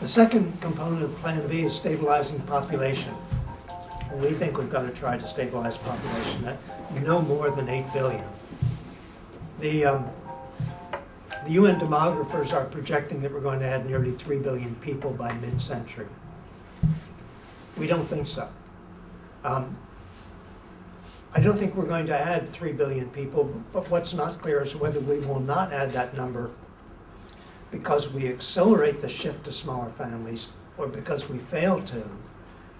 The second component of Plan B is stabilizing population. And we think we've got to try to stabilize population at no more than 8 billion. The UN demographers are projecting that we're going to add nearly 3 billion people by mid-century. We don't think so. I don't think we're going to add 3 billion people, but what's not clear is whether we will not add that number because we accelerate the shift to smaller families or because we fail to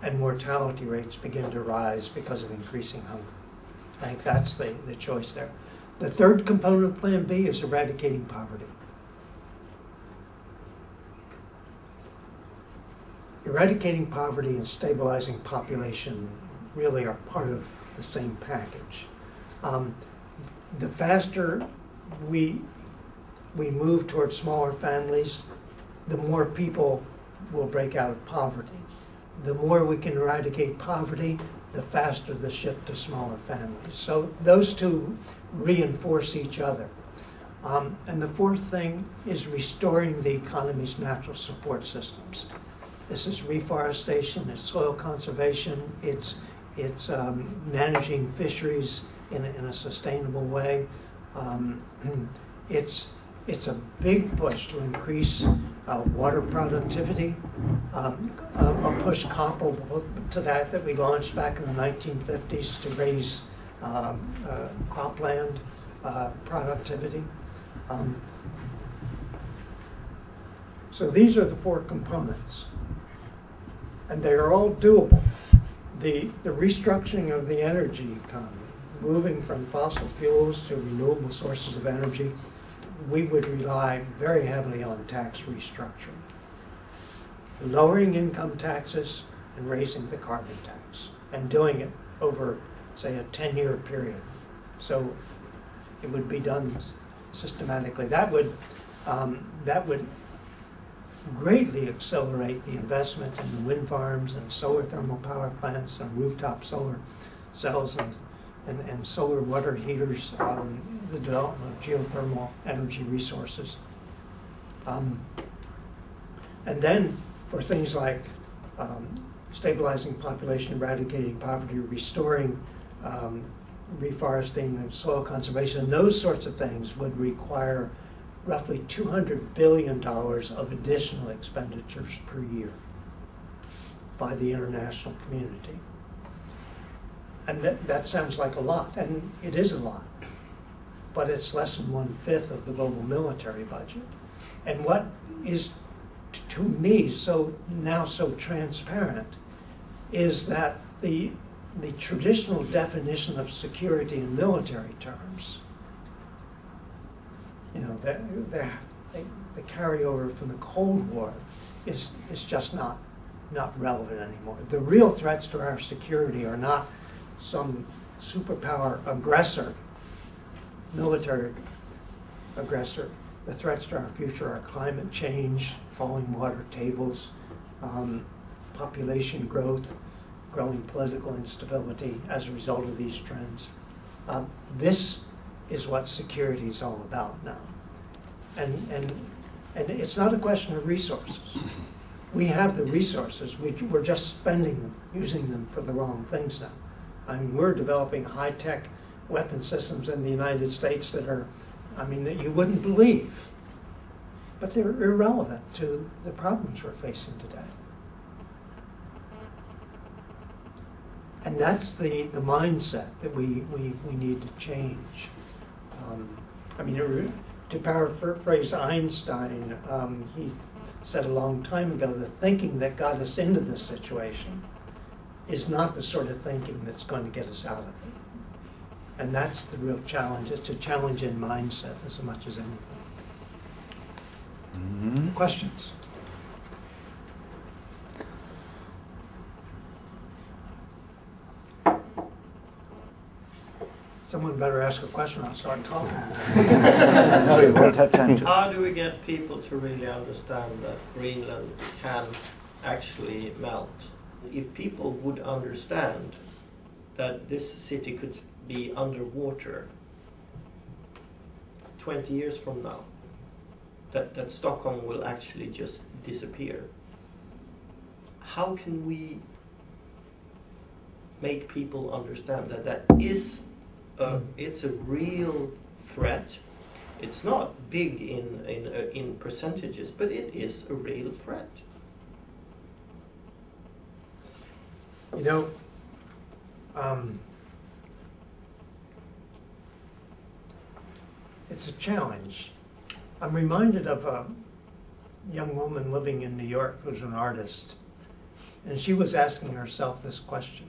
and mortality rates begin to rise because of increasing hunger. I think that's the choice there. The third component of Plan B is eradicating poverty. Eradicating poverty and stabilizing population really are part of the same package. The faster we move towards smaller families, the more people will break out of poverty. The more we can eradicate poverty, the faster the shift to smaller families. So those two reinforce each other. And the fourth thing is restoring the economy's natural support systems. This is reforestation, it's soil conservation, it's managing fisheries in a sustainable way. It's a big push to increase water productivity, a push comparable to that we launched back in the 1950s to raise cropland productivity. So these are the four components, and they are all doable. The restructuring of the energy economy, moving from fossil fuels to renewable sources of energy, we would rely very heavily on tax restructuring. Lowering income taxes and raising the carbon tax, and doing it over, say, a 10-year period. So it would be done systematically. That would greatly accelerate the investment in the wind farms and solar thermal power plants and rooftop solar cells and solar water heaters, the development of geothermal energy resources. And then for things like stabilizing population, eradicating poverty, restoring, reforesting and soil conservation, and those sorts of things would require roughly $200 billion of additional expenditures per year by the international community. And that sounds like a lot, and it is a lot, but it's less than 1/5 of the global military budget. And what is, to me, now so transparent is that the traditional definition of security in military terms, you know, the carryover from the Cold War is just not relevant anymore. The real threats to our security are not some superpower aggressor, military aggressor. The threats to our future are climate change, falling water tables, population growth, growing political instability as a result of these trends. This is what security is all about now. And it's not a question of resources. We have the resources, we're just spending them, using them for the wrong things now. I mean, we're developing high-tech weapon systems in the United States that are, that you wouldn't believe. But they're irrelevant to the problems we're facing today. And that's the mindset that we need to change. To paraphrase Einstein, he said a long time ago, the thinking that got us into this situation is not the sort of thinking that's going to get us out of it. And that's the real challenge. It's a challenge in mindset as much as anything. Mm-hmm. Questions? Someone better ask a question, I'll start talking. No, you won't have time to. How do we get people to really understand that Greenland can actually melt? If people would understand that this city could be underwater 20 years from now, that Stockholm will actually just disappear. How can we make people understand that that is it's a real threat? It's not big in percentages, but it is a real threat. You know, it's a challenge. I'm reminded of a young woman living in New York who's an artist, and she was asking herself this question.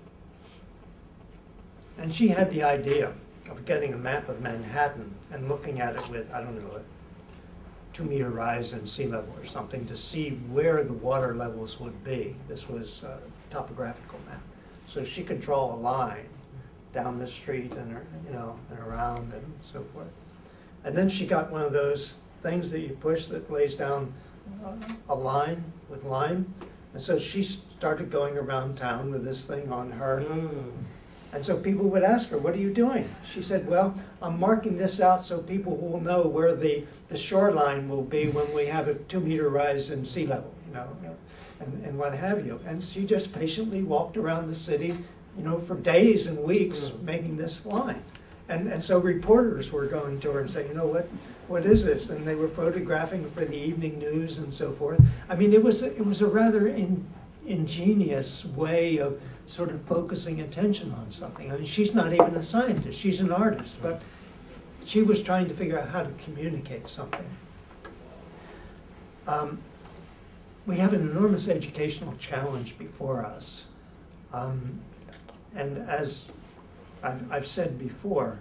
And she had the idea of getting a map of Manhattan and looking at it with, I don't know, a 2-meter rise in sea level or something to see where the water levels would be. This was a topographical map. So she could draw a line down the street and, you know, and around and so forth. And then she got one of those things that you push that lays down a line with lime. And so she started going around town with this thing on her. And so people would ask her, what are you doing? She said, well, I'm marking this out so people will know where the shoreline will be when we have a 2-meter rise in sea level, you know, and what have you. And she just patiently walked around the city, you know, for days and weeks making this line. And so reporters were going to her and saying, you know, what is this? And they were photographing for the evening news and so forth. I mean, it was a rather ingenious way of sort of focusing attention on something. I mean, she's not even a scientist, she's an artist, but she was trying to figure out how to communicate something. We have an enormous educational challenge before us. And as I've said before,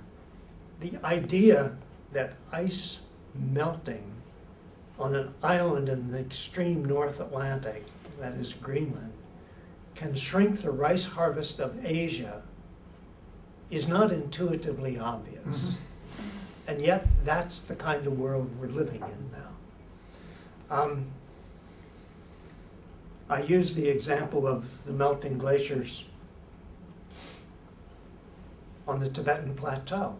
the idea that ice melting on an island in the extreme North Atlantic, that is Greenland, can shrink the rice harvest of Asia is not intuitively obvious. And yet that's the kind of world we're living in now. I use the example of the melting glaciers on the Tibetan Plateau.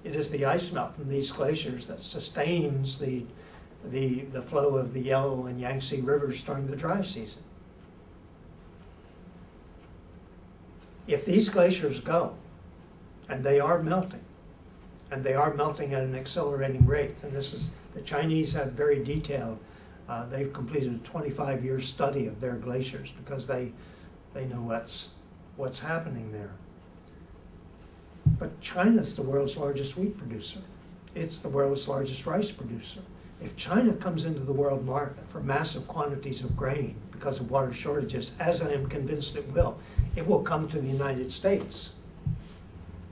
It is the ice melt from these glaciers that sustains the flow of the Yellow and Yangtze rivers during the dry season. If these glaciers go, and they are melting at an accelerating rate, and this is, the Chinese have very detailed, they've completed a 25-year study of their glaciers because they know what's happening there. But China's the world's largest wheat producer. It's the world's largest rice producer. If China comes into the world market for massive quantities of grain because of water shortages, as I am convinced it will come to the United States